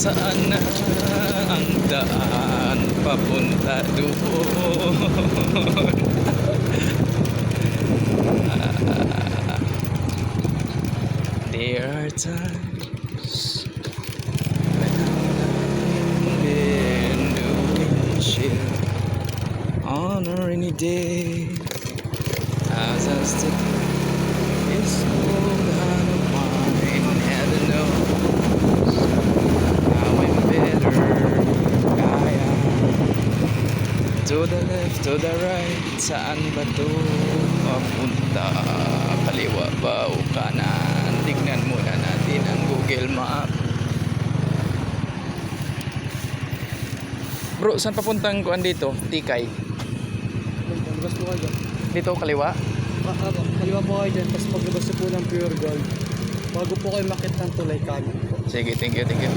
Saan na ang daan papunta doon? There are times when I'm lying in the windshield on a rainy day, as I stick this cold hand of mine, heaven knows how I'm better. Kaya to the left, to the right, saan ba to papunta? Kaliwa ba o kanan? Tignan muna natin ang Google Map. Bro, saan papuntang kuan dito? Tikay. Paglabas po kayo dyan. Dito kaliwa? Kaliwa po kayo dyan, tapos paglabas po ng Pure Gold. Bago po kayo makit ng tulay kanan po. Sige, thank you, thank you.